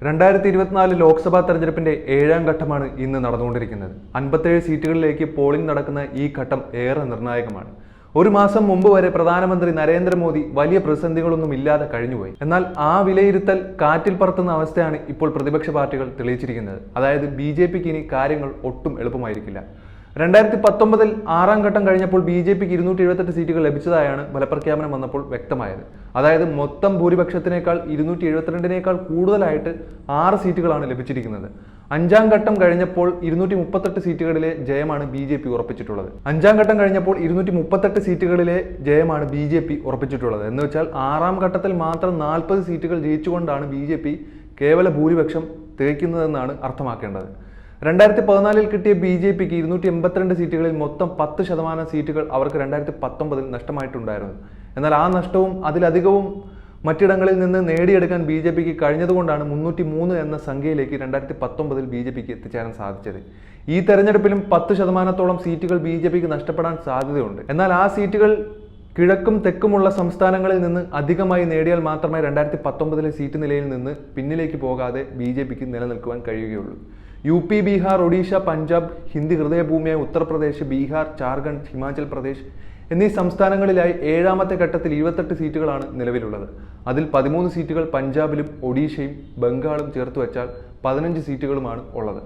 2024 ലോക്സഭാ തെരഞ്ഞെടുപ്പിന്റെ 7ാം ഘട്ടമാണ് ഇന്ന് നടന്നുകൊണ്ടിരിക്കുന്നത്. 57 സീറ്റുകളിലേക്ക് പോളിംഗ് നടക്കുന്ന ഈ ഘട്ടം ഏറെ നിർണായകമാണ്. ഒരു മാസം മുമ്പ് വരെ പ്രധാനമന്ത്രി നരേന്ദ്രമോദി വലിയ പ്രതിസന്ധികളൊന്നും ഇല്ലാതെ കഴിഞ്ഞുപോയി. എന്നാൽ ആ വിലയിരുത്തൽ കാറ്റിൽ പറത്തുന്ന അവസ്ഥയാണ് ഇപ്പോൾ പ്രതിപക്ഷ പാർട്ടികൾ തെളിയിച്ചിരിക്കുന്നത്. അതായത് BJPക്ക് ഇനി കാര്യങ്ങൾ ഒട്ടും എളുപ്പമായിരിക്കില്ല. 2019 6ാം ഘട്ടം കഴിഞ്ഞപ്പോൾ BJPക്ക് 278 സീറ്റുകൾ ലഭിച്ചതായാണ് ഫലപ്രഖ്യാപനം വന്നപ്പോൾ വ്യക്തമായത്. അതായത് മൊത്തം ഭൂരിപക്ഷത്തിനേക്കാൾ 272 കൂടുതലായിട്ട് 6 സീറ്റുകളാണ് ലഭിച്ചിരിക്കുന്നത്. 5ാം ഘട്ടം കഴിഞ്ഞപ്പോൾ 238 സീറ്റുകളിലെ ജയമാണ് BJP ഉറപ്പിച്ചിട്ടുള്ളത്. 5ാം ഘട്ടം കഴിഞ്ഞപ്പോൾ 238 സീറ്റുകളിലെ ജയമാണ് BJP ഉറപ്പിച്ചിട്ടുള്ളത്. എന്ന് വെച്ചാൽ 6ാം ഘട്ടത്തിൽ മാത്രം 40 സീറ്റുകൾ ജയിച്ചുകൊണ്ടാണ് BJP കേവല ഭൂരിപക്ഷം തികയ്ക്കുന്നതെന്നാണ് അർത്ഥമാക്കേണ്ടത്. 2014 കിട്ടിയ BJPക്ക് 282 സീറ്റുകളിൽ മൊത്തം 10% സീറ്റുകൾ അവർക്ക് 2019 നഷ്ടമായിട്ടുണ്ടായിരുന്നു. എന്നാൽ ആ നഷ്ടവും അതിലധികവും മറ്റിടങ്ങളിൽ നിന്ന് നേടിയെടുക്കാൻ BJPക്ക് കഴിഞ്ഞതുകൊണ്ടാണ് 303 എന്ന സംഖ്യയിലേക്ക് 2019 BJPക്ക് എത്തിച്ചേരാൻ സാധിച്ചത്. ഈ തെരഞ്ഞെടുപ്പിലും 10%-ഓളം സീറ്റുകൾ BJPക്ക് നഷ്ടപ്പെടാൻ സാധ്യതയുണ്ട്. എന്നാൽ ആ സീറ്റുകൾ കിഴക്കും തെക്കുമുള്ള സംസ്ഥാനങ്ങളിൽ നിന്ന് അധികമായി നേടിയാൽ മാത്രമേ 2019 സീറ്റ് നിലയിൽ നിന്ന് പിന്നിലേക്ക് പോകാതെ BJPക്ക് നിലനിൽക്കുവാൻ കഴിയുകയുള്ളൂ. UP, ബീഹാർ, ഒഡീഷ, പഞ്ചാബ്, ഹിന്ദി ഹൃദയഭൂമിയായ ഉത്തർപ്രദേശ്, ബീഹാർ, ജാർഖണ്ഡ്, ഹിമാചൽ പ്രദേശ് എന്നീ സംസ്ഥാനങ്ങളിലായി 7ാമത്തെ ഘട്ടത്തിൽ 28 സീറ്റുകളാണ് നിലവിലുള്ളത്. അതിൽ 13 സീറ്റുകൾ പഞ്ചാബിലും ഒഡീഷയും ബംഗാളും ചേർത്ത് വെച്ചാൽ 15 സീറ്റുകളുമാണ് ഉള്ളത്.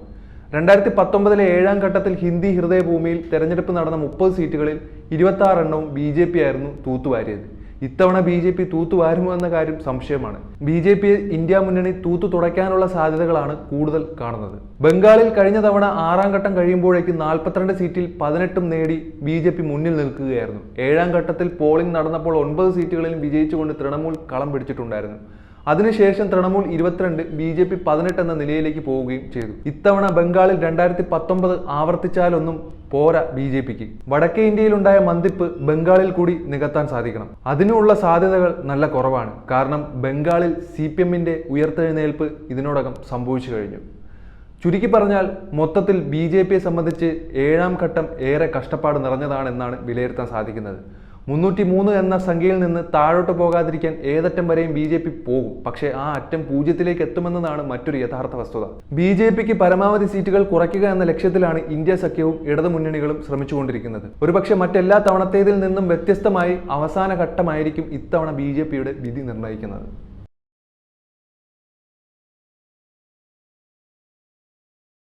2019 7ാം ഘട്ടത്തിൽ ഹിന്ദി ഹൃദയഭൂമിയിൽ തെരഞ്ഞെടുപ്പ് നടന്ന 30 സീറ്റുകളിൽ 26 എണ്ണവും BJP ആയിരുന്നു തൂത്തുവാരിയത്. ഇത്തവണ BJP തൂത്തുവാരുമോ എന്ന കാര്യം സംശയമാണ്. BJP ഇന്ത്യ മുന്നണി തൂത്തു തുടയ്ക്കാനുള്ള സാധ്യതകളാണ് കൂടുതൽ കാണുന്നത്. ബംഗാളിൽ കഴിഞ്ഞ തവണ 6ാം ഘട്ടം കഴിയുമ്പോഴേക്കും 42 സീറ്റിൽ 18 നേടി BJP മുന്നിൽ നിൽക്കുകയായിരുന്നു. 7ാം ഘട്ടത്തിൽ പോളിംഗ് നടന്നപ്പോൾ 9 സീറ്റുകളിലും വിജയിച്ചുകൊണ്ട് തൃണമൂൽ കളം പിടിച്ചിട്ടുണ്ടായിരുന്നു. അതിനുശേഷം തൃണമൂൽ 22, BJP 18 എന്ന നിലയിലേക്ക് പോവുകയും ചെയ്തു. ഇത്തവണ ബംഗാളിൽ 2019 ആവർത്തിച്ചാലൊന്നും പോരാ BJPക്ക്. വടക്കേ ഇന്ത്യയിലുണ്ടായ മന്ദിപ്പ് ബംഗാളിൽ കൂടി നികത്താൻ സാധിക്കണം. അതിനുള്ള സാധ്യതകൾ നല്ല കുറവാണ്. കാരണം ബംഗാളിൽ CPMന്റെ ഉയർത്തെഴുന്നേൽപ്പ് ഇതിനോടകം സംഭവിച്ചു കഴിഞ്ഞു. ചുരുക്കി പറഞ്ഞാൽ മൊത്തത്തിൽ BJPയെ സംബന്ധിച്ച് 7ാം ഘട്ടം ഏറെ കഷ്ടപ്പാട് നിറഞ്ഞതാണെന്നാണ് വിലയിരുത്താൻ സാധിക്കുന്നത്. 303 എന്ന സംഖ്യയിൽ നിന്ന് താഴോട്ട് പോകാതിരിക്കാൻ ഏതറ്റം വരെയും BJP പോകും. പക്ഷേ ആ അറ്റം 0-ലേക്ക് എത്തുമെന്നതാണ് മറ്റൊരു യഥാർത്ഥ വസ്തുത. BJPക്ക് പരമാവധി സീറ്റുകൾ കുറയ്ക്കുക എന്ന ലക്ഷ്യത്തിലാണ് ഇന്ത്യ സഖ്യവും ഇടതുമുന്നണികളും ശ്രമിച്ചുകൊണ്ടിരിക്കുന്നത്. ഒരുപക്ഷെ മറ്റെല്ലാ തവണത്തേതിൽ നിന്നും വ്യത്യസ്തമായി അവസാന ഘട്ടമായിരിക്കും ഇത്തവണ BJPയുടെ വിധി നിർണ്ണയിക്കുന്നത്.